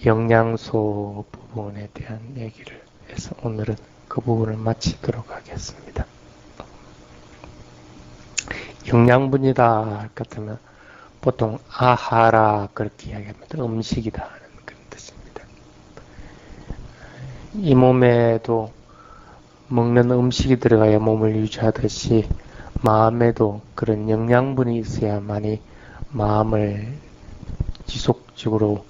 영양소 부분에 대한 얘기를 해서 오늘은 그 부분을 마치도록 하겠습니다. 영양분이다 같으면 보통 아하라 그렇게 이야기합니다. 음식이다 하는 그런 뜻입니다. 이 몸에도 먹는 음식이 들어가야 몸을 유지하듯이 마음에도 그런 영양분이 있어야만이 마음을 지속적으로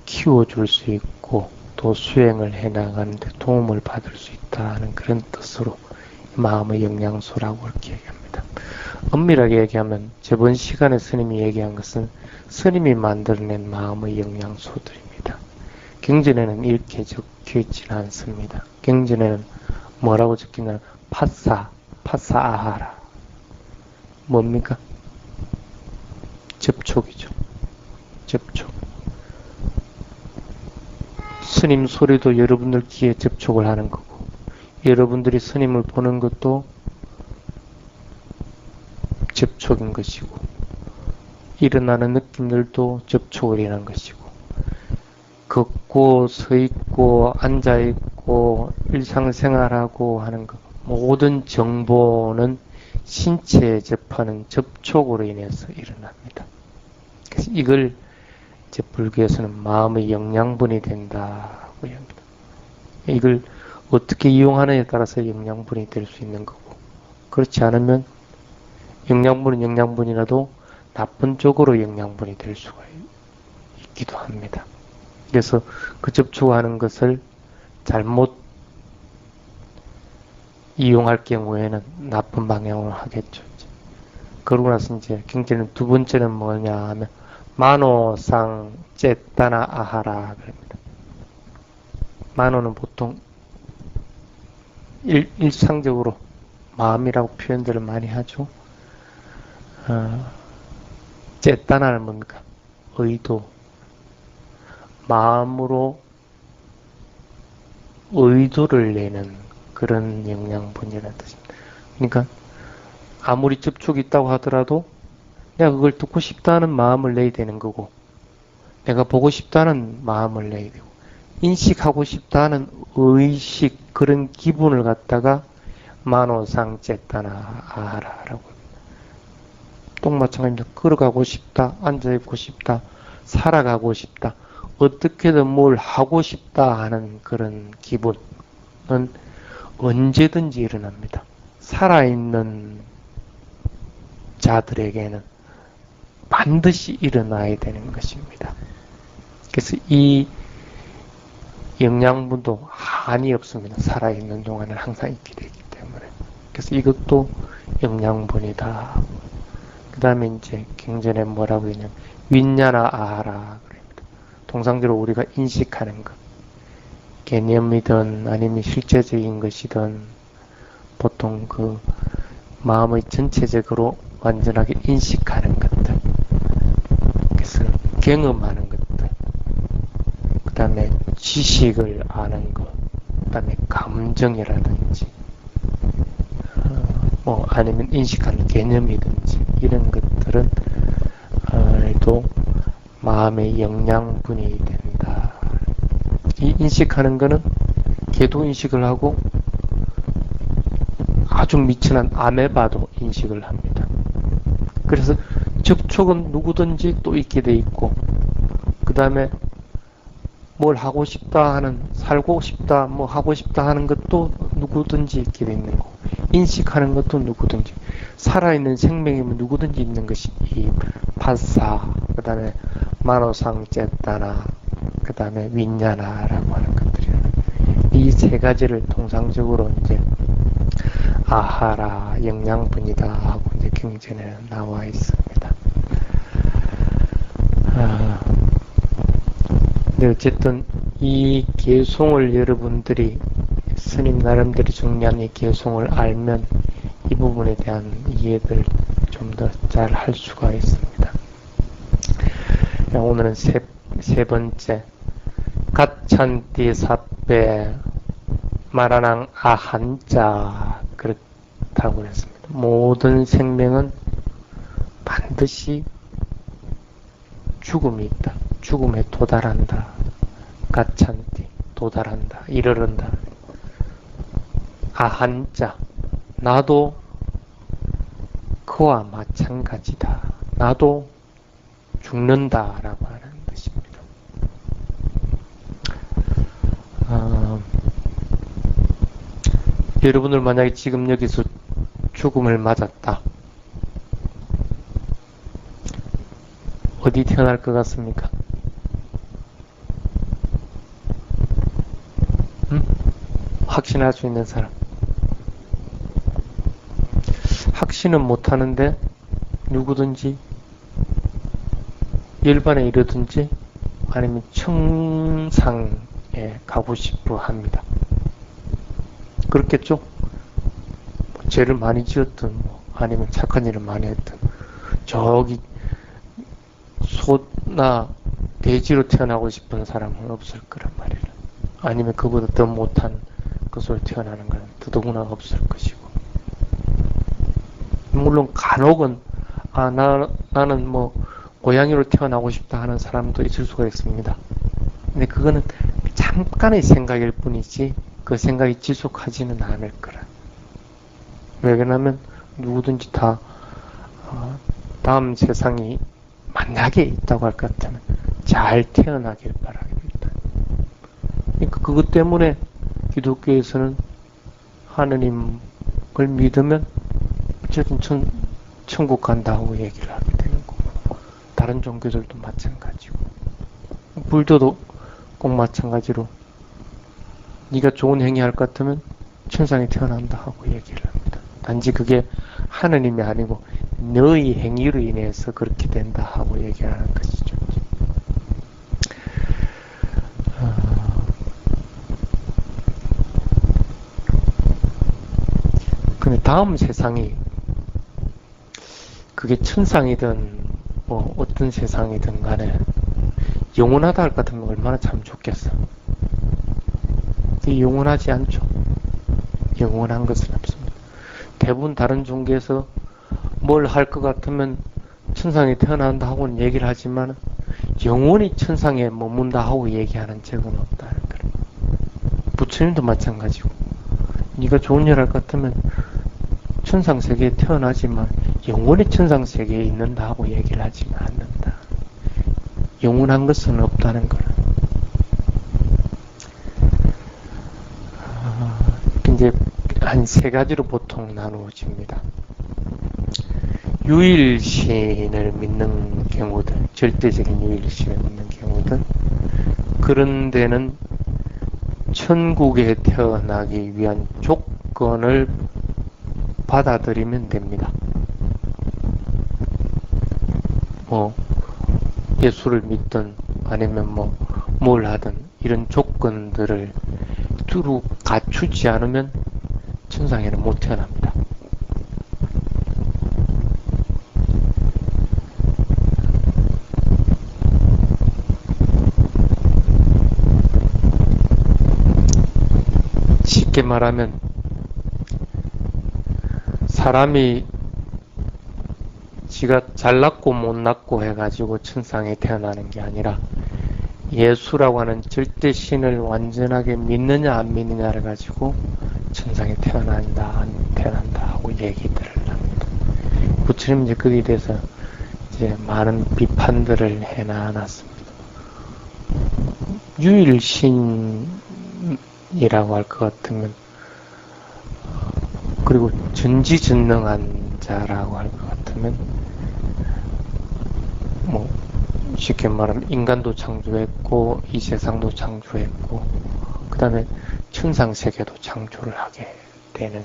키워줄 수 있고 또 수행을 해나가는데 도움을 받을 수 있다는 그런 뜻으로 마음의 영양소라고 그렇게 얘기합니다. 엄밀하게 얘기하면 저번 시간에 스님이 얘기한 것은 스님이 만들어낸 마음의 영양소들입니다. 경전에는 이렇게 적혀 있지는 않습니다. 경전에는 뭐라고 적히냐면 파사아하라. 뭡니까? 접촉이죠. 접촉. 스님 소리도 여러분들 귀에 접촉을 하는 거고 여러분들이 스님을 보는 것도 접촉인 것이고 일어나는 느낌들도 접촉을 일어난 것이고 걷고 서있고 앉아있고 일상생활하고 하는 것 모든 정보는 신체에 접하는 접촉으로 인해서 일어납니다. 그래서 이걸 이제 불교에서는 마음의 영양분이 된다고 합니다. 이걸 어떻게 이용하느냐에 따라서 영양분이 될 수 있는 거고 그렇지 않으면 영양분은 영양분이라도 나쁜 쪽으로 영양분이 될 수가 있기도 합니다. 그래서 그 접촉하는 것을 잘못 이용할 경우에는 나쁜 방향으로 하겠죠. 그러고 나서 이제 경제는 두 번째는 뭐냐 하면 마노상 쨌다나 아하라 그럽니다. 마노는 보통 일상적으로 마음이라고 표현들을 많이 하죠. 쨌다나는 뭡니까? 의도. 마음으로 의도를 내는 그런 영양분이라는 뜻입니다. 그러니까 아무리 접촉이 있다고 하더라도 내가 그걸 듣고 싶다는 마음을 내야 되는 거고 내가 보고 싶다는 마음을 내야 되고 인식하고 싶다는 의식 그런 기분을 갖다가 만오상 쨌다나 아하라라고 합니다. 또 마찬가지입니다. 걸어가고 싶다, 앉아있고 싶다, 살아가고 싶다, 어떻게든 뭘 하고 싶다 하는 그런 기분은 언제든지 일어납니다. 살아있는 자들에게는 반드시 일어나야 되는 것입니다. 그래서 이 영양분도 한이 없습니다. 살아있는 동안은 항상 있게 되기 때문에. 그래서 이것도 영양분이다. 그 다음에 이제 경전에 뭐라고 했냐면 윈냐나 아하라 그럽니다. 통상적으로 우리가 인식하는 것. 개념이든 아니면 실제적인 것이든 보통 그 마음의 전체적으로 완전하게 인식하는 것들. 그래서 경험하는 것들. 그 다음에 지식을 아는 것. 그 다음에 감정이라든지 뭐 아니면 인식하는 개념이든지 이런 것들은 또 마음의 영양분이 된다. 이 인식하는 거는 개도 인식을 하고 아주 미천한 아메바도 인식을 합니다. 그래서 접촉은 누구든지 또 있게 돼 있고 그 다음에 뭘 하고 싶다 하는 살고 싶다 뭐 하고 싶다 하는 것도 누구든지 있게 돼 있는 거고 인식하는 것도 누구든지 살아있는 생명이면 누구든지 있는 것이 이 파사 그 다음에 마노상 쨌다나 그 다음에 윈냐나라고 하는 것들이에요. 이 세 가지를 통상적으로 이제 아하라 영양분이다 하고 이제 경전에 나와 있습니다. 근데 어쨌든 이 개송을 여러분들이 스님 나름대로 정리한 이 개송을 알면 이 부분에 대한 이해를 좀 더 잘 할 수가 있습니다. 오늘은 세 번째 갓찬띠 사빼 마라낭 아한자 그렇다고 했습니다. 모든 생명은 반드시 죽음이 있다. 죽음에 도달한다. 가찬티, 도달한다. 이르른다. 아한자, 나도 그와 마찬가지다. 나도 죽는다라고 하는 뜻입니다. 여러분들 만약에 지금 여기서 죽음을 맞았다. 어디 태어날 것 같습니까? 확신할 수 있는 사람. 확신은 못하는데 누구든지 일반에 이르든지 아니면 청상에 가고 싶어 합니다. 그렇겠죠? 뭐 죄를 많이 지었든 아니면 착한 일을 많이 했든 저기 소나 돼지로 태어나고 싶은 사람은 없을 거란 말이에요. 아니면 그보다 더 못한 것으로 태어나는 건 더더구나 없을 것이고. 물론 간혹은 나는 뭐 고양이로 태어나고 싶다 하는 사람도 있을 수가 있습니다. 근데 그거는 잠깐의 생각일 뿐이지 그 생각이 지속하지는 않을 거라. 왜 그러냐면 누구든지 다 다음 세상이 만약에 있다고 할 것 같으면 잘 태어나길 바랍니다. 그러니까 그것 때문에 기독교에서는 하느님을 믿으면 어쨌든 천국 간다고 얘기를 하게 되는 거고, 다른 종교들도 마찬가지고, 불교도 꼭 마찬가지로 네가 좋은 행위 할 것 같으면 천상에 태어난다 하고 얘기를 합니다. 단지 그게 하느님이 아니고 너의 행위로 인해서 그렇게 된다 하고 얘기하는 것이죠. 근데 다음 세상이 그게 천상이든 뭐 어떤 세상이든 간에 영원하다 할 것 같으면 얼마나 참 좋겠어. 영원하지 않죠. 영원한 것은 없습니다. 대부분 다른 종교에서 뭘 할 것 같으면 천상에 태어난다 하고는 얘기를 하지만 영원히 천상에 머문다 하고 얘기하는 적은 없다는 거예요. 부처님도 마찬가지고 네가 좋은 일 할 것 같으면 천상 세계에 태어나지만 영원히 천상 세계에 있는다 하고 얘기를 하지는 않는다. 영원한 것은 없다는 거라. 이제 한 세 가지로 보통 나누어집니다. 유일신을 믿는 경우들, 절대적인 유일신을 믿는 경우들, 그런 데는 천국에 태어나기 위한 조건을 받아들이면 됩니다. 뭐 예수를 믿든 아니면 뭐 뭘 하든 이런 조건들을 두루 갖추지 않으면 천상에는 못 태어납니다. 쉽게 말하면 사람이 지가 잘났고 못났고 해가지고 천상에 태어나는 게 아니라 예수라고 하는 절대신을 완전하게 믿느냐 안 믿느냐를 가지고 천상에 태어난다 안 태어난다 하고 얘기들을 합니다. 부처님 이제 거기에 대해서 이제 많은 비판들을 해놨습니다. 유일신이라고 할 것 같으면 그리고 전지전능한 자라고 할 것 같으면 뭐 쉽게 말하면 인간도 창조했고 이 세상도 창조했고 그 다음에 천상세계도 창조를 하게 되는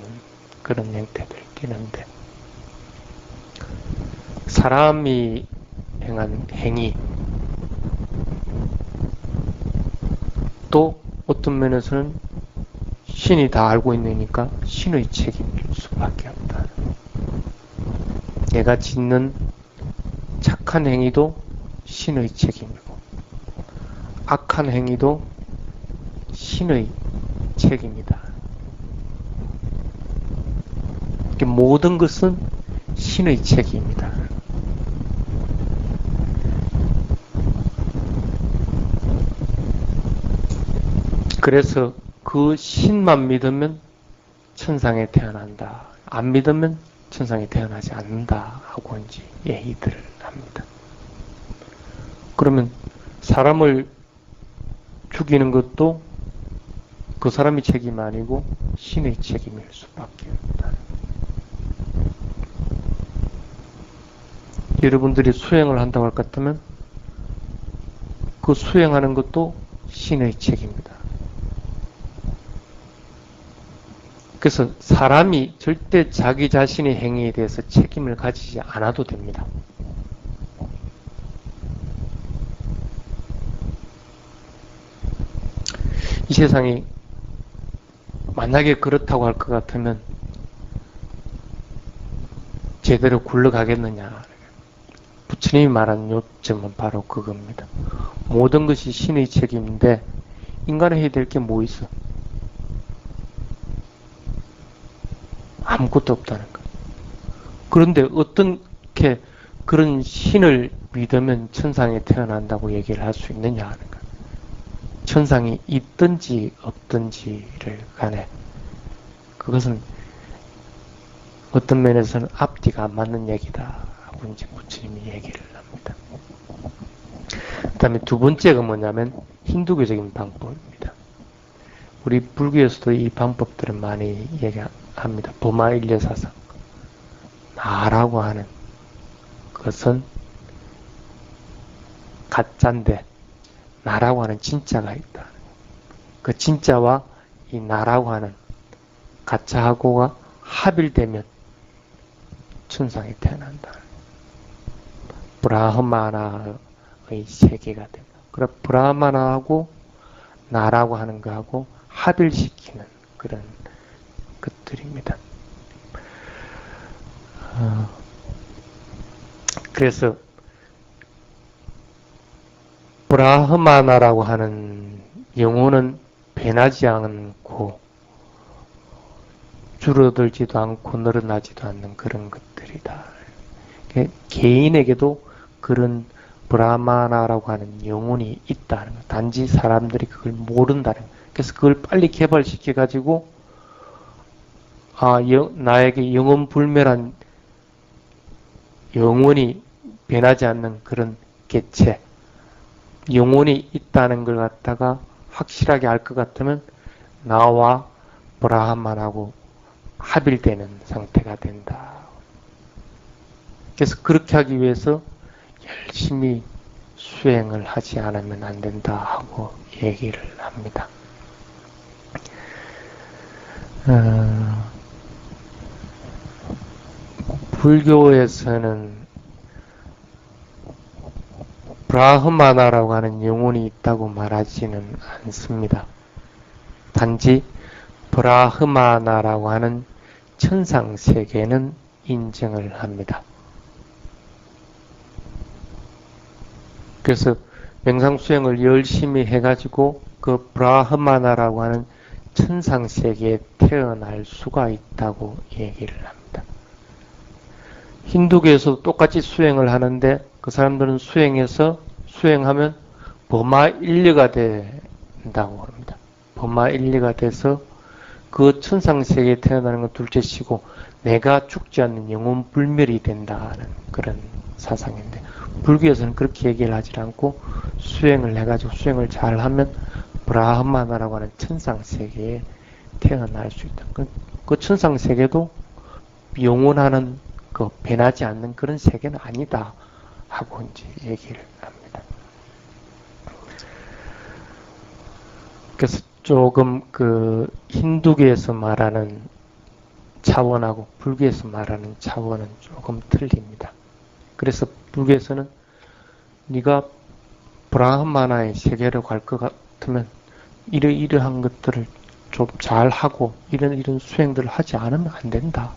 그런 형태들이 되는데 사람이 행한 행위 또 어떤 면에서는 신이 다 알고 있으니까 신의 책임일 수밖에 없다. 내가 짓는 착한 행위도 신의 책임이고 악한 행위도 신의 책임이다. 모든 것은 신의 책임이다. 그래서 그 신만 믿으면 천상에 태어난다. 안 믿으면 천상에 태어나지 않는다 하고 이제 얘기들을 합니다. 그러면 사람을 죽이는 것도 그 사람의 책임이 아니고 신의 책임일 수밖에 없다. 여러분들이 수행을 한다고 할 것 같으면 그 수행하는 것도 신의 책임이다. 그래서 사람이 절대 자기 자신의 행위에 대해서 책임을 가지지 않아도 됩니다. 이 세상이 만약에 그렇다고 할 것 같으면 제대로 굴러가겠느냐. 부처님이 말한 요점은 바로 그겁니다. 모든 것이 신의 책임인데 인간이 해야 될 게 뭐 있어? 아무것도 없다는 거. 그런데 어떻게 그런 신을 믿으면 천상에 태어난다고 얘기를 할 수 있느냐 하는 거. 천상이 있든지 없든지를 간에 그것은 어떤 면에서는 앞뒤가 안 맞는 얘기다 하고 이제 부처님이 얘기를 합니다. 그 다음에 두 번째가 뭐냐면 힌두교적인 방법입니다. 우리 불교에서도 이 방법들은 많이 얘기합니다. 버마일려사상. 나라고 하는 것은 가짜인데 나라고 하는 진짜가 있다. 그 진짜와 이 나라고 하는 가짜하고가 합일되면 천상에 태어난다. 브라흐마나의 세계가 됩니다. 그럼 브라흐마나하고 나라고 하는 거하고 합일시키는 그런 것들입니다. 그래서 브라흐마나라고 하는 영혼은 변하지 않고 줄어들지도 않고 늘어나지도 않는 그런 것들이다. 개인에게도 그런 브라흐마나라고 하는 영혼이 있다는 것. 단지 사람들이 그걸 모른다는 것. 그래서 그걸 빨리 개발시켜가지고 나에게 영원불멸한 영원히 변하지 않는 그런 개체 영혼이 있다는 걸 갖다가 확실하게 알 것 같으면 나와 브라흐만하고 합일되는 상태가 된다. 그래서 그렇게 하기 위해서 열심히 수행을 하지 않으면 안 된다 하고 얘기를 합니다. 불교에서는 브라흐마나라고 하는 영혼이 있다고 말하지는 않습니다. 단지 브라흐마나라고 하는 천상세계는 인정을 합니다. 그래서 명상수행을 열심히 해가지고 그 브라흐마나라고 하는 천상세계에 태어날 수가 있다고 얘기를 합니다. 힌두교에서도 똑같이 수행을 하는데 그 사람들은 수행하면 버마일리가 된다고 합니다. 버마일리가 돼서 그 천상세계에 태어나는 건 둘째치고 내가 죽지 않는 영혼불멸이 된다는 그런 사상인데 불교에서는 그렇게 얘기를 하지 않고 수행을 해가지고 수행을 잘하면 브라흐마나라고 하는 천상세계에 태어날 수 있다. 그 천상세계도 영원하는 그 변하지 않는 그런 세계는 아니다 하고 이제 얘기를 합니다. 그래서 조금 그 힌두교에서 말하는 차원하고 불교에서 말하는 차원은 조금 틀립니다. 그래서 불교에서는 네가 브라흐마나의 세계로 갈 것 같으면 이러한 것들을 좀 잘하고 이런 수행들을 하지 않으면 안 된다.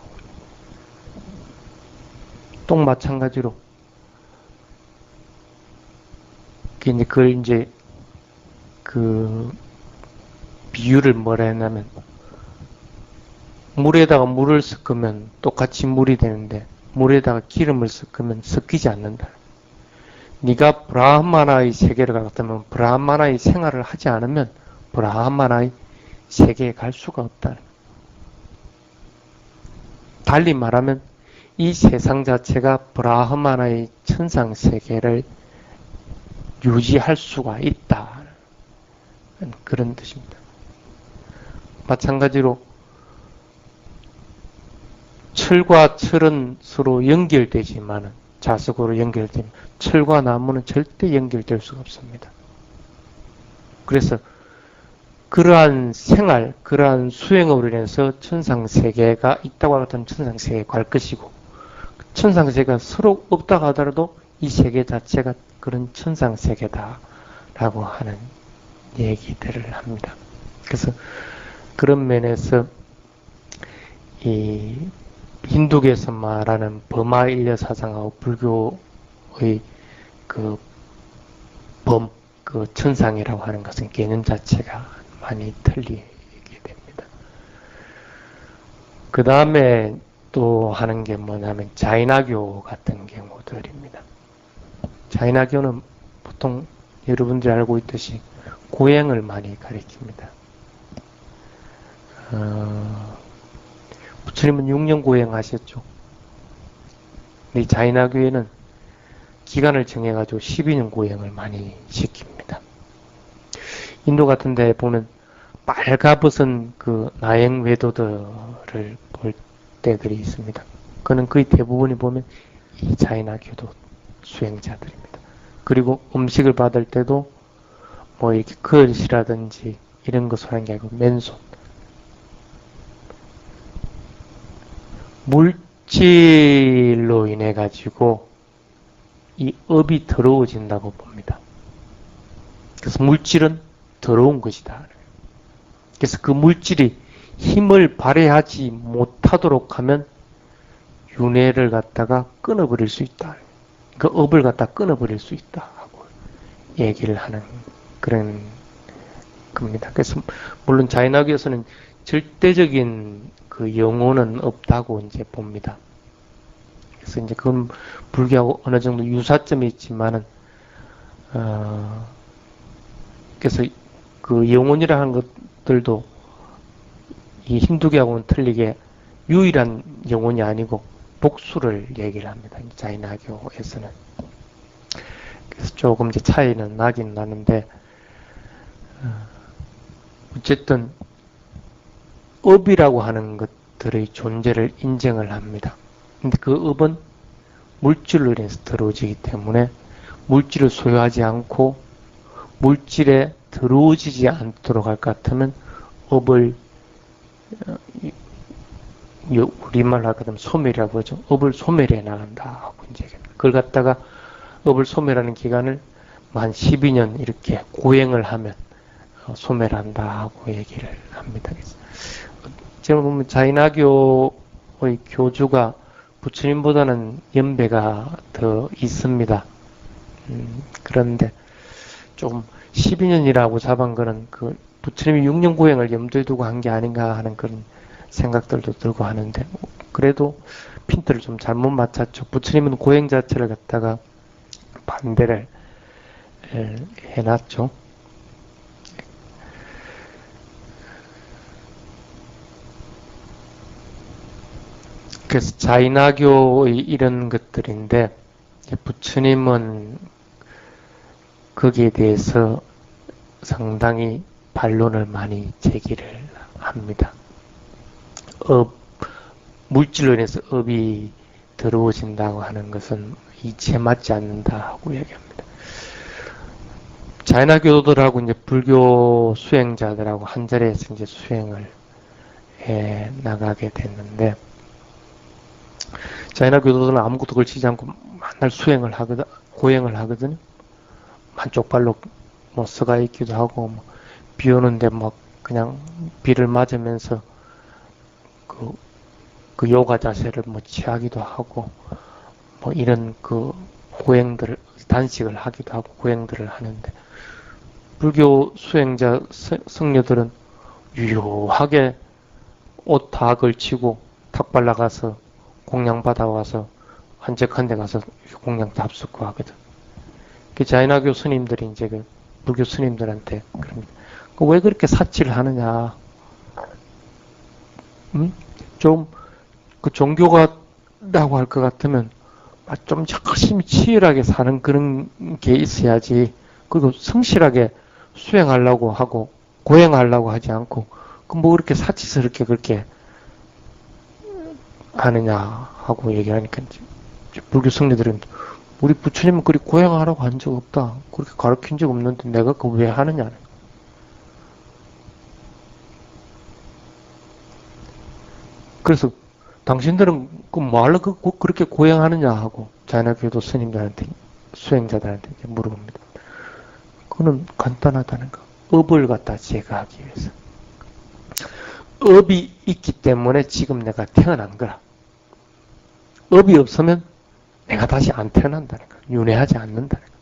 또 마찬가지로 그걸 이제 그 비유를 뭐라 했냐면 물에다가 물을 섞으면 똑같이 물이 되는데 물에다가 기름을 섞으면 섞이지 않는다. 네가 브라흐마나의 세계를 갔다면 브라흐마나의 생활을 하지 않으면 브라하마나의 세계에 갈 수가 없다. 달리 말하면 이 세상 자체가 브라하마나의 천상 세계를 유지할 수가 있다. 그런 뜻입니다. 마찬가지로 철과 철은 서로 연결되지만 자석으로 연결되면 철과 나무는 절대 연결될 수가 없습니다. 그래서 그러한 생활, 그러한 수행으로 인해서 천상세계가 있다고 하던 천상세계에 갈 것이고 천상세계가 서로 없다고 하더라도 이 세계 자체가 그런 천상세계다라고 하는 얘기들을 합니다. 그래서 그런 면에서 이 힌두교에서 말하는 버마일려사상하고 불교의 그 천상이라고 하는 것은 개념 자체가 많이 틀리게 됩니다. 그 다음에 또 하는 게 뭐냐면 자이나교 같은 경우들입니다. 자이나교는 보통 여러분들이 알고 있듯이 고행을 많이 가리킵니다. 부처님은 6년 고행하셨죠. 이 자이나교에는 기간을 정해가지고 12년 고행을 많이 시킵니다. 인도 같은 데 보면 빨가벗은 그 나행 외도들을 볼 때들이 있습니다. 그는 거의 대부분이 보면 이 자이나교도 수행자들입니다. 그리고 음식을 받을 때도 뭐 이렇게 그릇이라든지 이런 것을 하는 게 아니고 맨손. 물질로 인해 가지고 이 업이 더러워진다고 봅니다. 그래서 물질은 더러운 것이다. 그래서 그 물질이 힘을 발휘하지 못하도록 하면 윤회를 갖다가 끊어버릴 수 있다. 그 업을 갖다 끊어버릴 수 있다 하고 얘기를 하는 그런 겁니다. 그래서 물론 자이나교에서는 절대적인 그 영혼은 없다고 이제 봅니다. 그래서 이제 그건 불교하고 어느 정도 유사점이 있지만은 그래서 그 영혼이라는 것들도 이 힌두교하고는 틀리게 유일한 영혼이 아니고 복수를 얘기를 합니다. 자이나교에서는. 그래서 조금 이제 차이는 나긴 나는데 어쨌든 업이라고 하는 것들의 존재를 인정을 합니다. 근데 그 업은 물질로 인해서 더러워지기 때문에 물질을 소유하지 않고 물질에 더러워지지 않도록 할 것 같으면 업을 우리말로 하거든 소멸이라고 하죠. 업을 소멸해 나간다 하고 이제 그걸 갖다가 업을 소멸하는 기간을 만 12년 이렇게 고행을 하면 소멸한다 하고 얘기를 합니다. 제가 보면 자이나교의 교주가 부처님보다는 연배가 더 있습니다. 그런데 조금 12년이라고 잡은 거는 그 부처님이 6년 고행을 염두에 두고 한 게 아닌가 하는 그런 생각들도 들고 하는데 그래도 핀트를 좀 잘못 맞췄죠. 부처님은 고행 자체를 갖다가 반대를 해놨죠. 그래서 자이나교의 이런 것들인데 부처님은 거기에 대해서 상당히 반론을 많이 제기를 합니다. 물질로 인해서 업이 더러워진다고 하는 것은 이치에 맞지 않는다 하고 얘기합니다. 자이나교도들하고 이제 불교 수행자들하고 한 자리에서 이제 수행을 해 나가게 됐는데 자이나교도들은 아무것도 걸치지 않고 맨날 수행을 하거든, 고행을 하거든요. 한쪽발로 뭐 서가 있기도 하고, 뭐 비 오는데 막 그냥 비를 맞으면서 그 요가 자세를 뭐 취하기도 하고, 뭐 이런 그 고행들을, 단식을 하기도 하고 고행들을 하는데, 불교 수행자 성녀들은 유효하게 옷 다 걸치고 탁발 나가서 공양 받아와서 한적한 데 가서 공양 다 합숙고 하거든. 그 자이나교 스님들이 이제 그 불교 스님들한테 그럽니다. 왜 그렇게 사치를 하느냐? 좀 그 종교가라고 할 것 같으면 좀 열심히 치열하게 사는 그런 게 있어야지. 그리고 성실하게 수행하려고 하고 고행하려고 하지 않고 그 뭐 그렇게 사치스럽게 그렇게 하느냐 하고 얘기하니까 불교 성리들은 우리 부처님은 그리 고행하라고 한 적 없다. 그렇게 가르친 적 없는데 내가 그거 왜 하느냐. 그래서 당신들은 그 뭐하러 그렇게 고행하느냐 하고 자연학교도 스님들한테 수행자들한테 물어봅니다. 그거는 간단하다는 거. 업을 갖다 제거하기 위해서. 업이 있기 때문에 지금 내가 태어난 거라. 업이 없으면 내가 다시 안 태어난다는 거야. 윤회하지 않는다는 거야.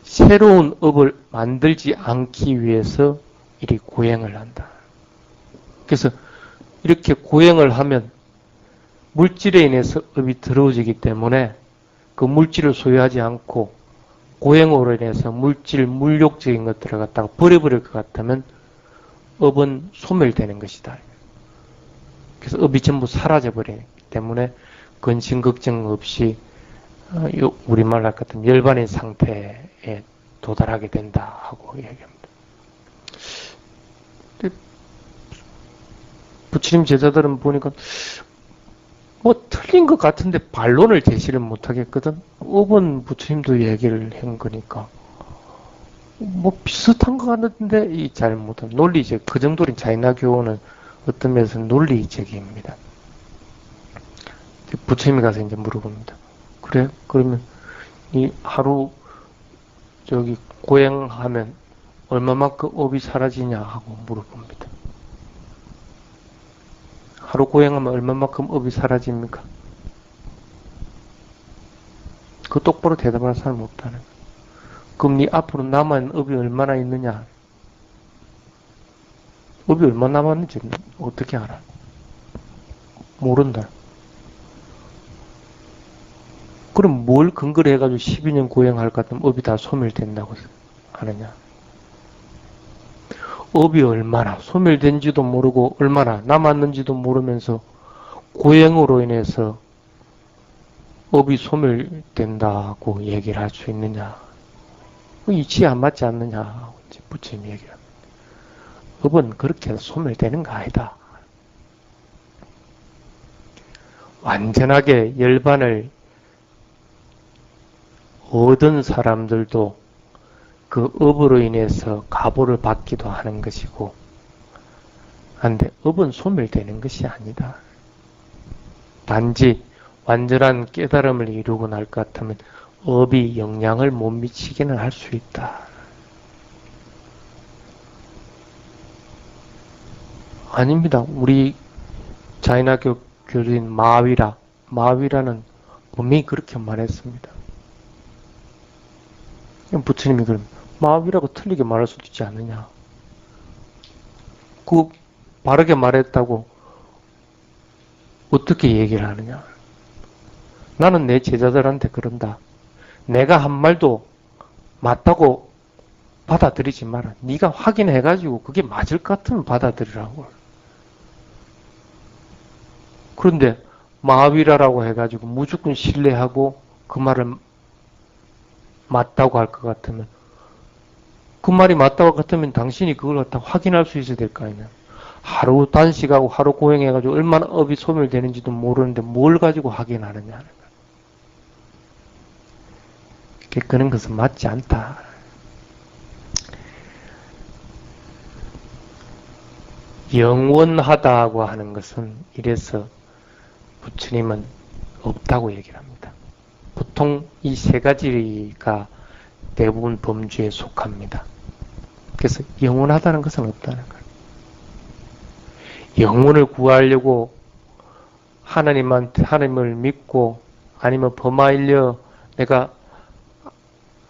새로운 업을 만들지 않기 위해서 이리 고행을 한다. 그래서 이렇게 고행을 하면 물질에 인해서 업이 더러워지기 때문에 그 물질을 소유하지 않고 고행으로 인해서 물질, 물욕적인 것들을 갖다가 버려버릴 것 같으면 업은 소멸되는 것이다. 그래서 업이 전부 사라져버리기 때문에 근심 걱정 없이 우리말 할 것 같은 열반의 상태에 도달하게 된다 하고 얘기합니다. 부처님 제자들은 보니까 뭐 틀린 것 같은데 반론을 제시를 못하겠거든. 업은 부처님도 얘기를 한 거니까 뭐 비슷한 것 같은데 이 잘못한 논리적 그 정도는 자이나교는 어떤 면에서 논리적입니다. 부처님이 가서 이제 물어봅니다. 그래? 그러면 이 하루 저기 고행하면 얼마만큼 업이 사라지냐 하고 물어봅니다. 하루 고행하면 얼마만큼 업이 사라집니까? 그 똑바로 대답할 사람은 없다는 거야. 그럼 네 앞으로 남아있는 업이 얼마나 있느냐? 업이 얼마나 남았는지 어떻게 알아? 모른다. 그럼 뭘 근거로 해가지고 12년 고행할 것 같으면 업이 다 소멸된다고 하느냐? 업이 얼마나 소멸된지도 모르고 얼마나 남았는지도 모르면서 고행으로 인해서 업이 소멸된다고 얘기를 할 수 있느냐? 이치에 안 맞지 않느냐? 부처님이 얘기합니다. 업은 그렇게 해서 소멸되는 거 아니다. 완전하게 열반을 얻은 사람들도 그 업으로 인해서 가보를 받기도 하는 것이고, 한데 업은 소멸되는 것이 아니다. 단지 완전한 깨달음을 이루고 날 것 같으면 업이 영향을 못 미치기는 할 수 있다. 아닙니다. 우리 자이나교 교주인 마위라는 분명히 그렇게 말했습니다. 부처님이 그럼 마위라고 틀리게 말할 수도 있지 않느냐. 그 바르게 말했다고 어떻게 얘기를 하느냐. 나는 내 제자들한테 그런다. 내가 한 말도 맞다고 받아들이지 마라. 네가 확인해가지고 그게 맞을 것 같으면 받아들이라고. 그런데 마위라라고 해가지고 무조건 신뢰하고 그 말을 맞다고 할 것 같으면 그 말이 맞다고 같으면 당신이 그걸 갖다 확인할 수 있어야 될 거 아니냐. 하루 단식하고 하루 고행해가지고 얼마나 업이 소멸되는지도 모르는데 뭘 가지고 확인하느냐. 그런 것은 맞지 않다. 영원하다고 하는 것은 이래서 부처님은 없다고 얘기를 합니다. 보통 이 세 가지가 대부분 범주에 속합니다. 그래서 영원하다는 것은 없다는 거예요. 영혼을 구하려고 하나님을 믿고 아니면 범하일려 내가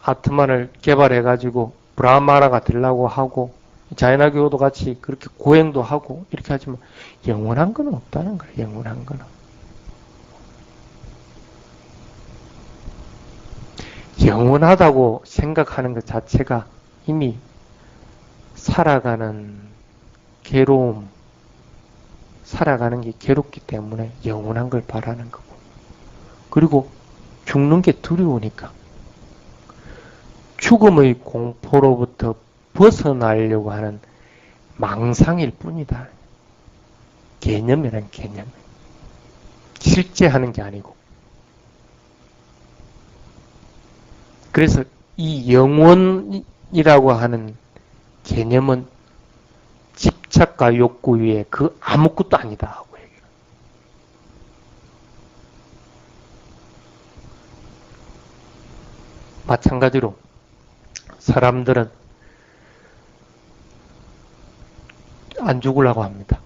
아트만을 개발해가지고 브라마나가 되려고 하고 자이나교도 같이 그렇게 고행도 하고 이렇게 하지만 영원한 건 없다는 거예요. 영원한 거는. 영원하다고 생각하는 것 자체가 이미 살아가는 괴로움, 살아가는 게 괴롭기 때문에 영원한 걸 바라는 거고. 그리고 죽는 게 두려우니까. 죽음의 공포로부터 벗어나려고 하는 망상일 뿐이다. 개념이란 개념. 실제 하는 게 아니고. 그래서 이 영원이라고 하는 개념은 집착과 욕구 위에 그 아무것도 아니다 하고 얘기해요. 마찬가지로 사람들은 안 죽으려고 합니다.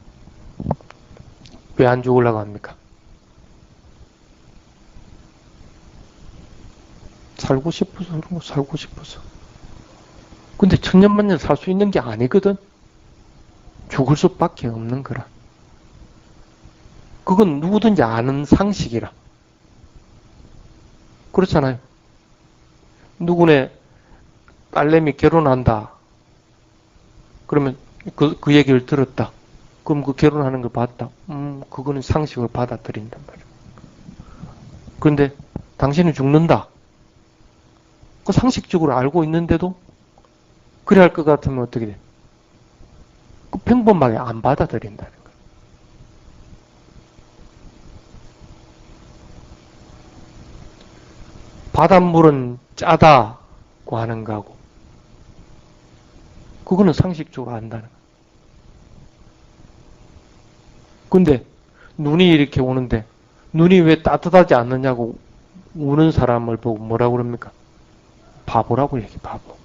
왜 안 죽으려고 합니까? 살고 싶어서 그런 거, 살고 싶어서. 근데 천년만년 살 수 있는 게 아니거든. 죽을 수밖에 없는 거라. 그건 누구든지 아는 상식이라. 그렇잖아요. 누구네 딸내미 결혼한다. 그러면 그 얘기를 들었다. 그럼 그 결혼하는 걸 봤다. 그거는 상식을 받아들인단 말이야. 그런데 당신은 죽는다. 그 상식적으로 알고 있는데도 그래 할 것 같으면 어떻게 돼? 그 평범하게 안 받아들인다는 거야. 바닷물은 짜다고 하는 거하고 그거는 상식적으로 안다는 거야. 근데 눈이 이렇게 오는데 눈이 왜 따뜻하지 않느냐고 우는 사람을 보고 뭐라고 그럽니까? 바보라고 얘기, 바보.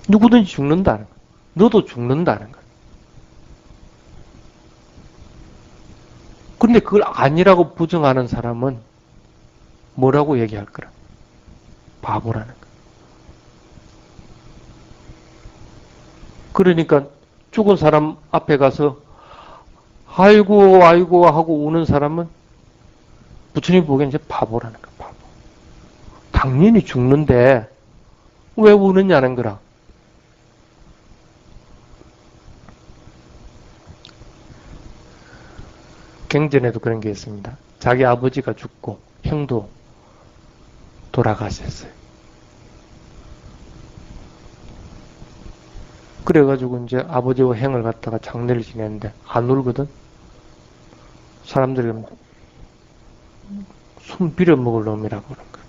누구든지 죽는다는 거야. 너도 죽는다는 거야. 근데 그걸 아니라고 부정하는 사람은 뭐라고 얘기할 거라? 바보라는 거야. 그러니까 죽은 사람 앞에 가서 아이고 아이고 하고 우는 사람은 부처님 보기엔 이제 바보라는 거야. 바보. 당연히 죽는데 왜 우느냐는 거라. 경전에도 그런 게 있습니다. 자기 아버지가 죽고 형도 돌아가셨어요. 그래가지고 이제 아버지와 형을 갖다가 장례를 지냈는데 안 울거든. 사람들이 숨 빌어먹을 놈이라고 그런 거야.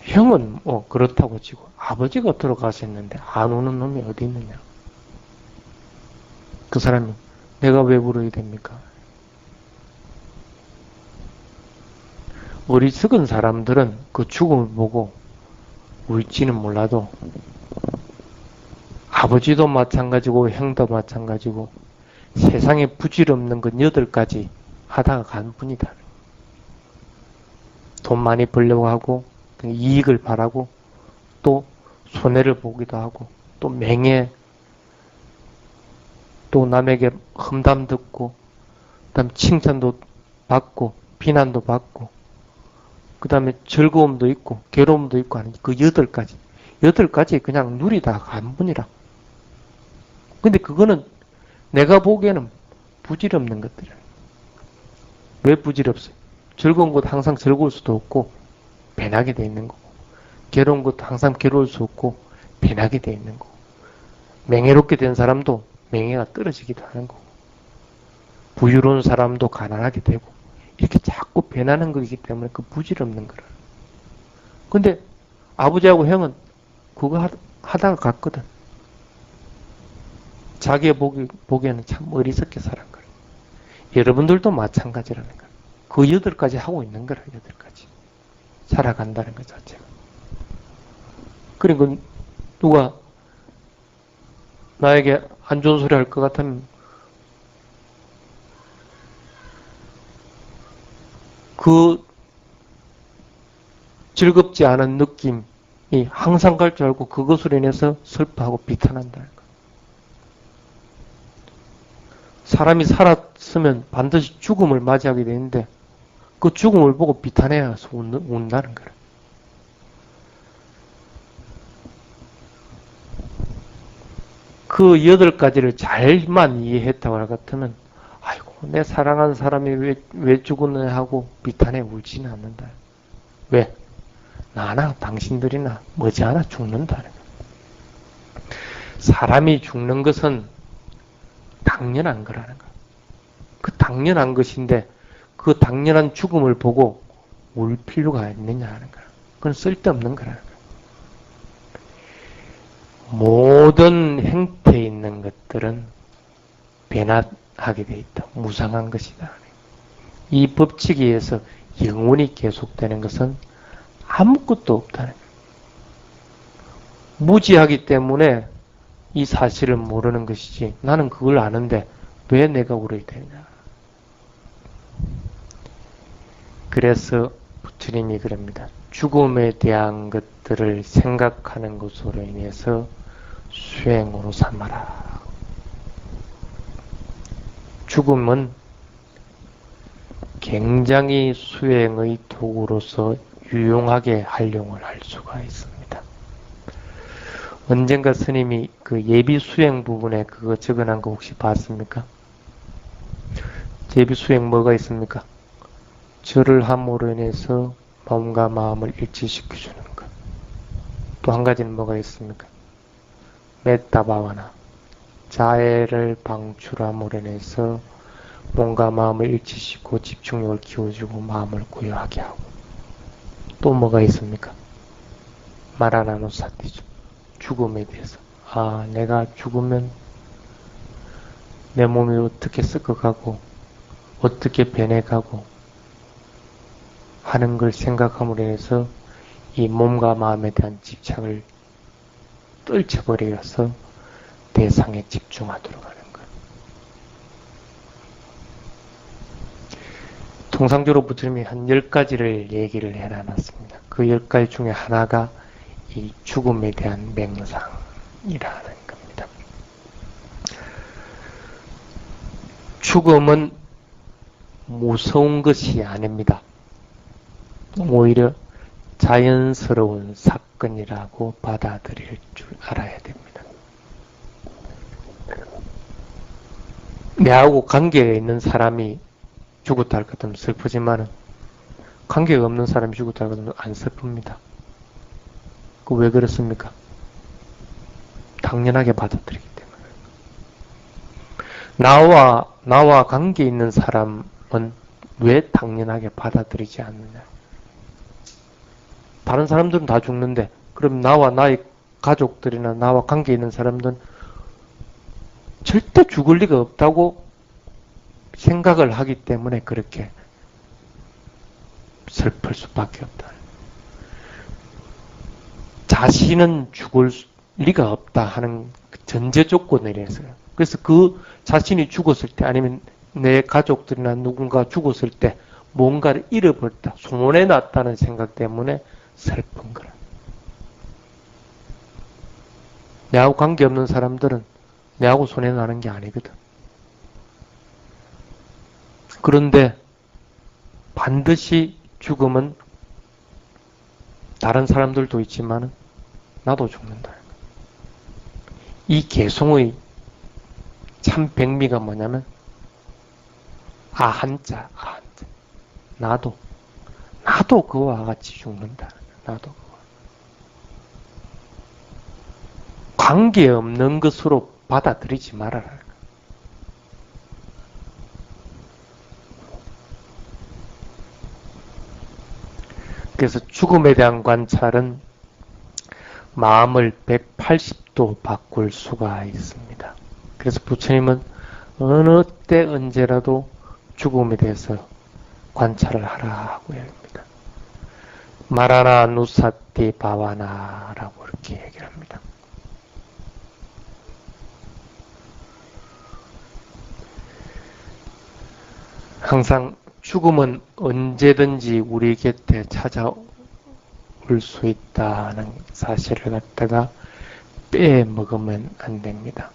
형은 뭐 그렇다고 치고 아버지가 돌아가셨는데 안 우는 놈이 어디 있느냐. 그 사람이 내가 왜 울어야 됩니까? 어리석은 사람들은 그 죽음을 보고 울지는 몰라도 아버지도 마찬가지고 형도 마찬가지고 세상에 부질없는 건 8가지 하다가 간 뿐이다. 돈 많이 벌려고 하고 이익을 바라고 또 손해를 보기도 하고 또 명예 또 남에게 험담 듣고 그다음 칭찬도 받고 비난도 받고 그 다음에 즐거움도 있고 괴로움도 있고 하는 그 8가지 그냥 누리다 간 뿐이라. 근데 그거는 내가 보기에는 부질없는 것들이야. 왜 부질없어요? 즐거운 것도 항상 즐거울 수도 없고 배나게 돼 있는 거고 괴로운 것도 항상 괴로울 수 없고 배나게 돼 있는 거고 명예롭게 된 사람도 명예가 떨어지기도 하는 거고 부유로운 사람도 가난하게 되고 이렇게 자꾸 변하는 거기 때문에 그 부질없는 거라. 근데 아버지하고 형은 그거 하다가 갔거든. 자기가 보기에는 참 어리석게 살은 거야. 여러분들도 마찬가지라는 거야. 그 8가지 하고 있는 거라. 8가지 살아간다는 것 자체가. 그리고 누가 나에게 안 좋은 소리 할 것 같으면 그 즐겁지 않은 느낌이 항상 갈 줄 알고 그것으로 인해서 슬퍼하고 비탄한다는 거예요. 사람이 반드시 죽음을 맞이하게 되는데 그 죽음을 보고 비탄해서 운다는 거라. 그 8가지를 잘만 이해했다고 할 같으면 아이고 내 사랑하는 사람이 왜 죽었나 하고 비탄해 울지는 않는다. 왜? 나나 당신들이나 머지않아 죽는다는 거야. 사람이 죽는 것은 당연한 거라는 거야. 그 당연한 것인데 그 당연한 죽음을 보고 울 필요가 있느냐 하는 거야. 그건 쓸데없는 거라는 거야. 모든 행태에 있는 것들은 변화하게 돼 있다. 무상한 것이다. 이 법칙에 의해서 영원히 계속되는 것은 아무것도 없다는 거야. 무지하기 때문에 이 사실을 모르는 것이지 나는 그걸 아는데 왜 내가 울어야 되냐. 그래서 부처님이 그럽니다. 죽음에 대한 것들을 생각하는 것으로 인해서 수행으로 삼아라. 죽음은 굉장히 수행의 도구로서 유용하게 활용을 할 수가 있습니다. 언젠가 스님이 그 예비 수행 부분에 그거 적어놓은 거 혹시 봤습니까? 예비 수행 뭐가 있습니까? 절을 함으로 인해서 몸과 마음을 일치시켜주는 것. 또 한 가지는 뭐가 있습니까? 메타바와나 자애를 방출함으로 인해서 몸과 마음을 일치시키고 집중력을 키워주고 마음을 고요하게 하고. 또 뭐가 있습니까? 마라나누사티죠. 죽음에 대해서. 아, 내가 죽으면 내 몸이 어떻게 썩어가고 어떻게 변해가고 하는 걸 생각함으로 인해서 이 몸과 마음에 대한 집착을 떨쳐버려서 대상에 집중하도록 하는 것. 통상적으로 부처님이 한 10가지를 얘기를 해놨습니다. 그 10가지 중에 하나가 이 죽음에 대한 맹상이라는 겁니다. 죽음은 무서운 것이 아닙니다. 오히려 자연스러운 사건이라고 받아들일 줄 알아야 됩니다. 내하고 관계가 있는 사람이 죽었다 할 것 같으면 슬프지만은 관계가 없는 사람이 죽었다 할 것 같으면 안 슬픕니다. 그 왜 그렇습니까? 당연하게 받아들이기 때문에. 나와 관계 있는 사람은 왜 당연하게 받아들이지 않느냐? 다른 사람들은 다 죽는데 그럼 나와 나의 가족들이나 나와 관계 있는 사람들은 절대 죽을 리가 없다고 생각을 하기 때문에 그렇게 슬플 수밖에 없다. 자신은 죽을 리가 없다 하는 전제 조건에 의해서요. 그래서 그 자신이 죽었을 때 아니면 내 가족들이나 누군가 죽었을 때 뭔가를 잃어버렸다, 손해났다는 생각 때문에 슬픈 거라. 내하고 관계없는 사람들은 내하고 손해나는 게 아니거든. 그런데 반드시 죽음은 다른 사람들도 있지만 나도 죽는다. 이 개성의 참 백미가 뭐냐면 아한자. 나도 그와 같이 죽는다. 나도 관계없는 것으로 받아들이지 말아라. 그래서 죽음에 대한 관찰은 마음을 180도 바꿀 수가 있습니다. 그래서 부처님은 어느 때 언제라도 죽음에 대해서 관찰을 하라고 얘기합니다. 마라나 누사티 바와나라고 이렇게 얘기를 합니다. 항상 죽음은 언제든지 우리 곁에 찾아올 수 있다는 사실을 갖다가 빼먹으면 안 됩니다.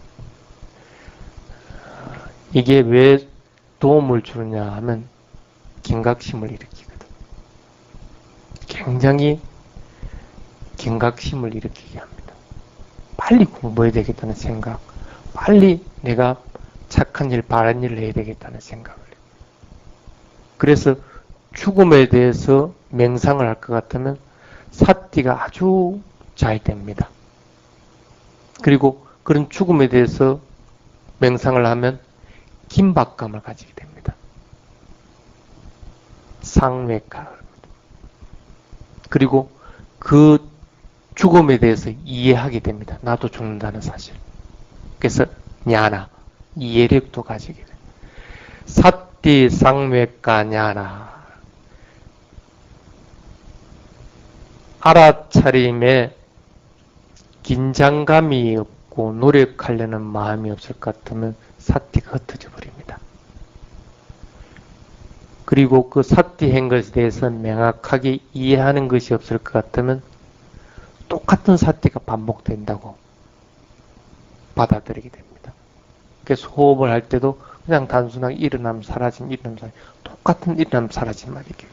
이게 왜 도움을 주느냐 하면 경각심을 일으키거든. 굉장히 경각심을 일으키게 합니다. 빨리 공부해야 되겠다는 생각, 빨리 내가 착한 일, 바른 일을 해야 되겠다는 생각을 해요. 그래서 죽음에 대해서 맹상을 할 것 같으면 사띠가 아주 잘 됩니다. 그리고 그런 죽음에 대해서 맹상을 하면 긴박감을 가지게 됩니다. 상외가. 그리고 그 죽음에 대해서 이해하게 됩니다. 나도 죽는다는 사실. 그래서 냐나, 이해력도 가지게 돼요. 사띠 상외가 냐나. 알아차림에 긴장감이 없고 노력하려는 마음이 없을 것 같으면 사띠가 흩어져 버립니다. 그리고 그 사띠한 것에 대해서 명확하게 이해하는 것이 없을 것 같으면 똑같은 사띠가 반복된다고 받아들이게 됩니다. 그래서 호흡을 할 때도 그냥 단순하게 일어나면 사라짐, 일어나면 사라짐, 똑같은 일어나면 사라짐만 이렇게.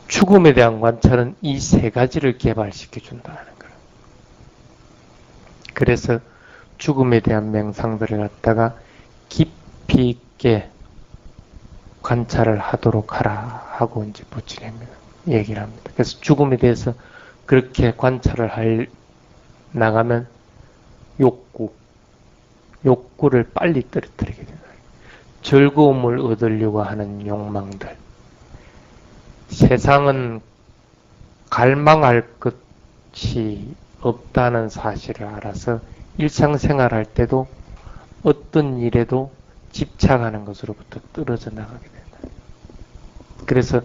죽음에 대한 관찰은 이 세 가지를 개발시켜 준다는 거예요. 그래서 죽음에 대한 명상들을 갖다가 깊이 있게 관찰을 하도록 하라 하고 이제 부처님은 얘기를 합니다. 그래서 죽음에 대해서 그렇게 관찰을 나가면 욕구를 빨리 떨어뜨리게 된다. 즐거움을 얻으려고 하는 욕망들. 세상은 갈망할 것이 없다는 사실을 알아서 일상생활 할 때도 어떤 일에도 집착하는 것으로부터 떨어져 나가게 된다. 그래서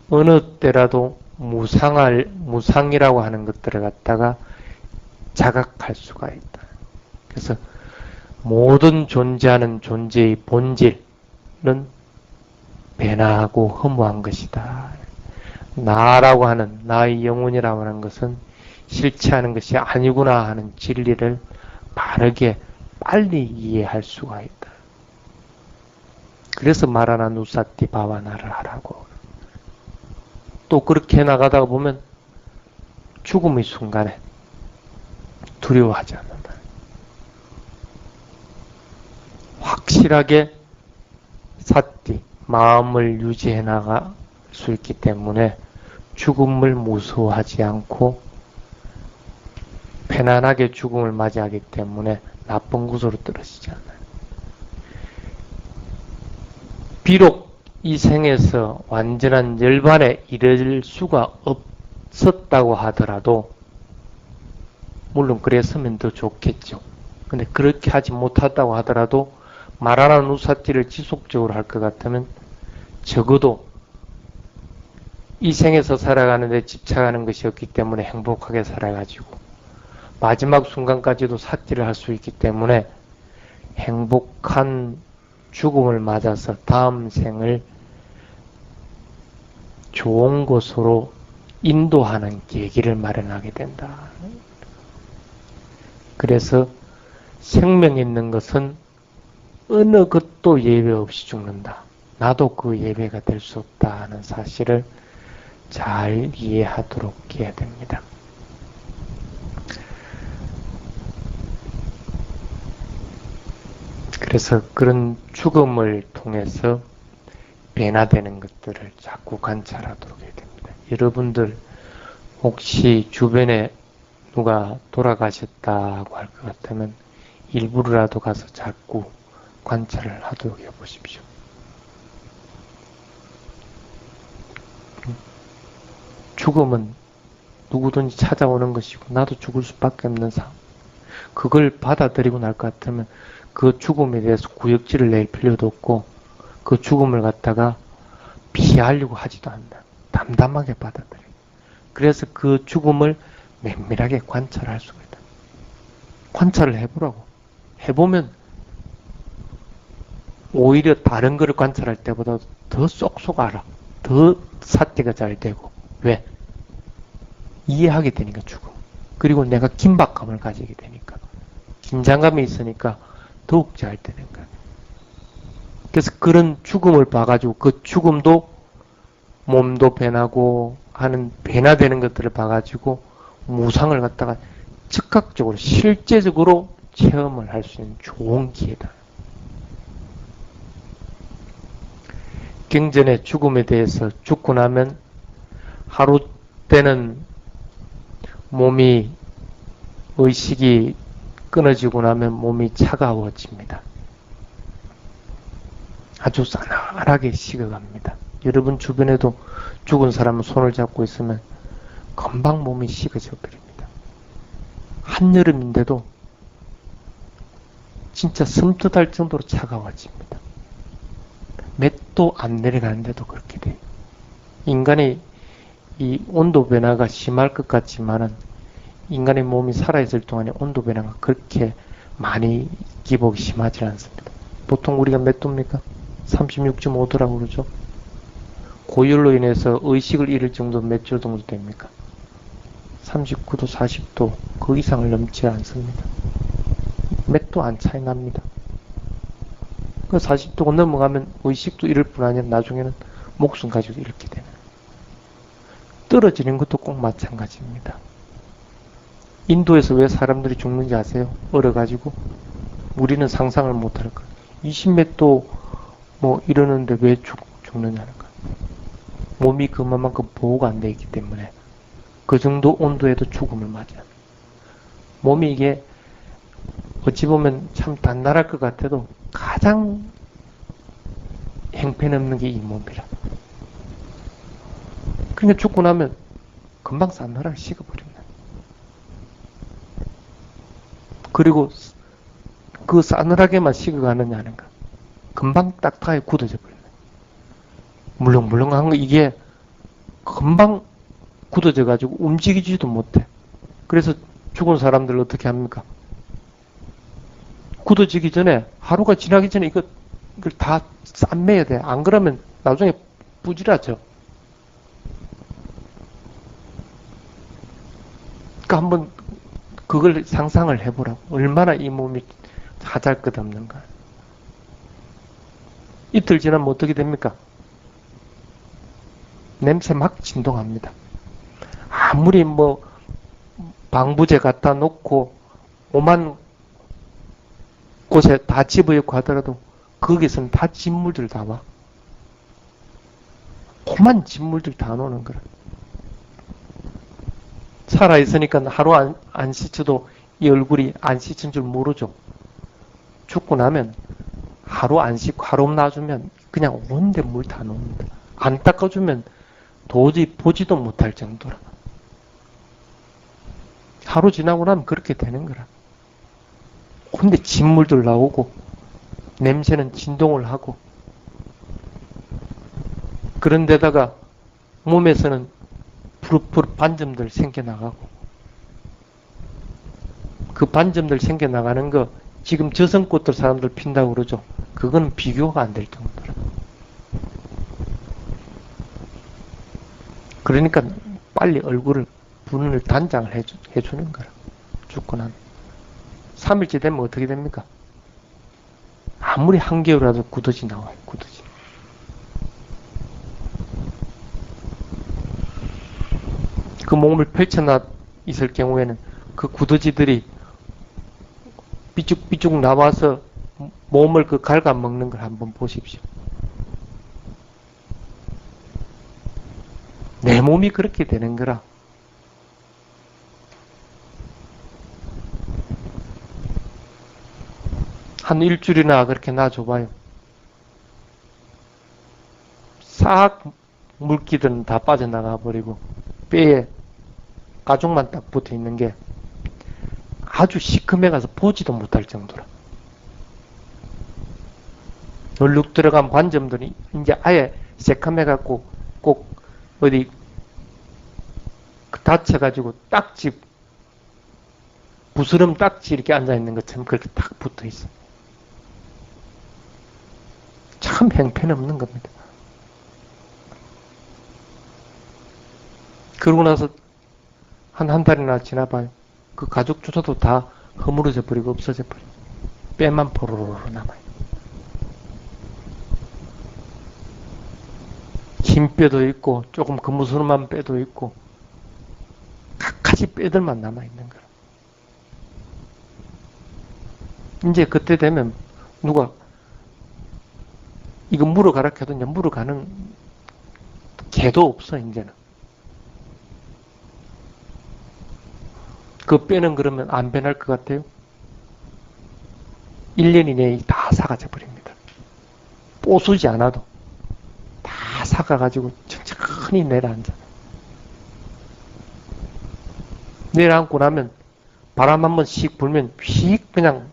어느 때라도 무상이라고 하는 것들을 갖다가 자각할 수가 있다. 그래서 모든 존재하는 존재의 본질은 배나하고 허무한 것이다. 나라고 하는, 나의 영혼이라고 하는 것은 실체하는 것이 아니구나 하는 진리를 바르게 빨리 이해할 수가 있다. 그래서 마라나 누사띠 바와나를 하라고. 또 그렇게 나가다가 보면 죽음의 순간에 두려워하지 않는다. 확실하게 사띠, 마음을 유지해 나갈 수 있기 때문에 죽음을 무서워하지 않고 편안하게 죽음을 맞이하기 때문에 나쁜 구조로 떨어지지 않아요. 비록 이 생에서 완전한 열반에 이를 수가 없었다고 하더라도 물론 그랬으면 더 좋겠죠. 근데 그렇게 하지 못했다고 하더라도 마라나 누사띠를 지속적으로 할 것 같으면 적어도 이 생에서 살아가는데 집착하는 것이 없기 때문에 행복하게 살아가지고 마지막 순간까지도 사띠를 할 수 있기 때문에 행복한 죽음을 맞아서 다음 생을 좋은 곳으로 인도하는 계기를 마련하게 된다. 그래서 생명 있는 것은 어느 것도 예외 없이 죽는다. 나도 그 예외가 될 수 없다 하는 사실을 잘 이해하도록 해야 됩니다. 그래서 그런 죽음을 통해서 변화되는 것들을 자꾸 관찰하도록 해야 됩니다. 여러분들 혹시 주변에 누가 돌아가셨다고 할 것 같으면 일부러라도 가서 자꾸 관찰을 하도록 해보십시오. 죽음은 누구든지 찾아오는 것이고 나도 죽을 수밖에 없는 상황. 그걸 받아들이고 날 것 같으면 그 죽음에 대해서 구역질을 낼 필요도 없고 그 죽음을 갖다가 피하려고 하지도 않는다. 담담하게 받아들여. 그래서 그 죽음을 면밀하게 관찰할 수가 있다. 관찰을 해보라고. 해보면 오히려 다른 거를 관찰할 때보다 더 쏙쏙 알아. 더 사태가 잘 되고. 왜? 이해하게 되니까 죽음. 그리고 내가 긴박감을 가지게 되니까. 긴장감이 있으니까 더욱 잘 되는 거야. 그래서 그런 죽음을 봐가지고 그 죽음도 몸도 변하고 하는 변화되는 것들을 봐가지고 무상을 갖다가 즉각적으로 실제적으로 체험을 할 수 있는 좋은 기회다. 경전의 죽음에 대해서 죽고 나면 하루 때는 몸이 의식이 끊어지고 나면 몸이 차가워집니다. 아주 싸늘하게 식어갑니다. 여러분 주변에도 죽은 사람 손을 잡고 있으면 금방 몸이 식어져 버립니다. 한여름인데도 진짜 섬뜩할 정도로 차가워집니다. 몇도 안 내려가는데도 그렇게 돼요. 인간의 이 온도 변화가 심할 것 같지만은 인간의 몸이 살아있을 동안에 온도 변화가 그렇게 많이 기복이 심하지 않습니다. 보통 우리가 몇 도입니까? 36.5도라고 그러죠. 고열로 인해서 의식을 잃을 정도 몇 조 정도 됩니까? 39도, 40도 그 이상을 넘지 않습니다. 몇 도 안 차이 납니다. 그 40도가 넘어가면 의식도 잃을 뿐 아니라 나중에는 목숨 가지고 잃게 되는. 떨어지는 것도 꼭 마찬가지입니다. 인도에서 왜 사람들이 죽는지 아세요? 얼어가지고. 우리는 상상을 못할 거예요. 20몇 도 뭐 이러는데 왜 죽느냐는 거예요. 몸이 그만큼 보호가 안 되어 있기 때문에 그 정도 온도에도 죽음을 맞이합니다. 몸이 이게 어찌 보면 참 단단할 것 같아도 가장 형편없는 게 이 몸이라. 그러니까 죽고 나면 금방 싸늘하게 식어버립니다. 그리고 그 싸늘하게만 식어가느냐는 거. 금방 딱딱하게 굳어져 버립니다. 물렁물렁한 거 이게 금방 굳어져가지고 움직이지도 못해. 그래서 죽은 사람들 어떻게 합니까? 굳어지기 전에 하루가 지나기 전에 이걸 다 쌈매야 돼. 안 그러면 나중에 부질하죠. 그러니까 한번 그걸 상상을 해보라고. 얼마나 이 몸이 하잘것없는가. 이틀 지나면 어떻게 됩니까? 냄새 막 진동합니다. 아무리 뭐 방부제 갖다 놓고 오만 곳에 다 집어넣고 하더라도 거기서는 다 진물들 다 와. 오만 진물들 다 노는 거라. 살아있으니까 하루 안 씻어도 이 얼굴이 안 씻은 줄 모르죠. 죽고 나면 하루 안 씻고 하루 놔주면 그냥 온데 물 다 녹는다. 안 닦아주면 도저히 보지도 못할 정도라. 하루 지나고 나면 그렇게 되는 거라. 근데 진물들 나오고 냄새는 진동을 하고 그런데다가 몸에서는 푸릇푸릇 반점들 생겨나가고 그 반점들 생겨나가는 거 지금 저승꽃들 사람들 핀다고 그러죠. 그건 비교가 안 될 정도라. 그러니까 빨리 얼굴을 분을 단장을 해주는 거라. 죽고 난 3일째 되면 어떻게 됩니까? 아무리 한겨울이라도 굳어지 나와요. 굳어지. 그 몸을 펼쳐놔 있을 경우에는 그 굳어지들이 삐죽삐죽 나와서 몸을 그 갉아먹는 걸 한번 보십시오. 내 몸이 그렇게 되는 거라. 한 일주일이나 그렇게 놔줘봐요. 싹 물기들은 다 빠져나가 버리고 뼈에 가죽만 딱 붙어 있는 게 아주 시커매가서 보지도 못할 정도라. 얼룩 들어간 관점들이 이제 아예 새카매갖고 꼭 어디 다쳐가지고 딱지 부스럼 딱지 이렇게 앉아있는 것처럼 그렇게 딱 붙어있어. 참 형편없는 겁니다. 그러고 나서 한 달이나 지나봐요. 그 가죽조차도 다 허물어져 버리고 없어져 버리고 뼈만 포로로 남아요. 흰 뼈도 있고 조금 거무스름한 뼈도 있고 각가지 뼈들만 남아있는 거야. 이제 그때 되면 누가 이거 물어가라 해도 이제 물어가는 개도 없어 이제는. 그 뼈는 그러면 안 변할 것 같아요? 1년 이내에 다 사가져 버립니다. 뽀수지 않아도 다 사가가지고 천천히 내려앉아. 내려앉고 나면 바람 한 번씩 불면 휙 그냥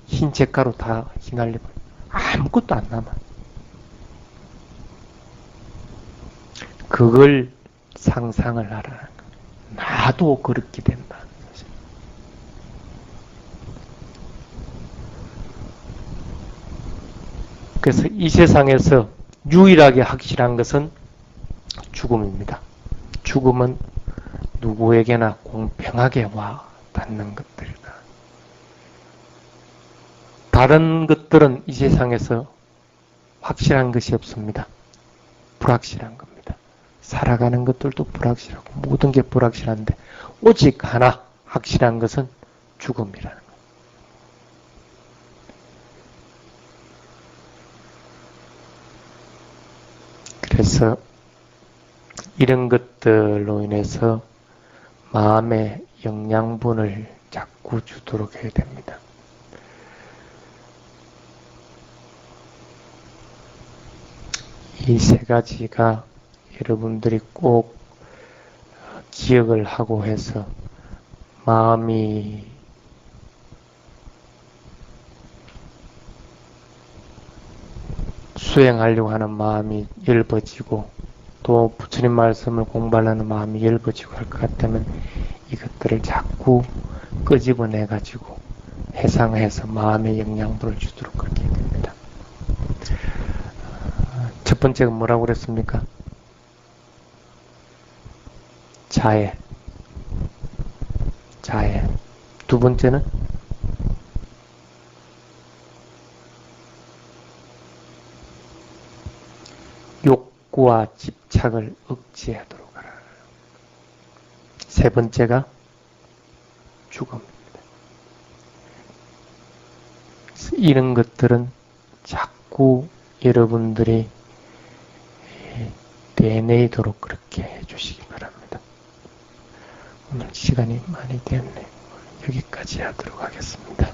흰 재가루 다 휘날려버려. 아무것도 안 남아. 그걸 상상을 하라는 거야. 나도 그렇게 된다. 그래서 이 세상에서 유일하게 확실한 것은 죽음입니다. 죽음은 누구에게나 공평하게 와 닿는 것들이다. 다른 것들은 이 세상에서 확실한 것이 없습니다. 불확실한 겁니다. 살아가는 것들도 불확실하고 모든 게 불확실한데 오직 하나 확실한 것은 죽음이라는 거예요. 그래서 이런 것들로 인해서 마음의 영양분을 자꾸 주도록 해야 됩니다. 이 세 가지가 여러분들이 꼭 기억을 하고 해서 마음이 수행하려고 하는 마음이 열버지고 또 부처님 말씀을 공부하려는 마음이 열버지고 할 것 같다면 이것들을 자꾸 끄집어내 가지고 해상해서 마음의 영양분을 주도록 그렇게 됩니다. 첫 번째가 뭐라고 그랬습니까? 자애. 두 번째는 욕구와 집착을 억제하도록 하라. 세 번째가 죽음입니다. 이런 것들은 자꾸 여러분들이 되뇌이도록 그렇게 해주시기 바랍니다. 오늘 시간이 많이 되었네요. 여기까지 하도록 하겠습니다.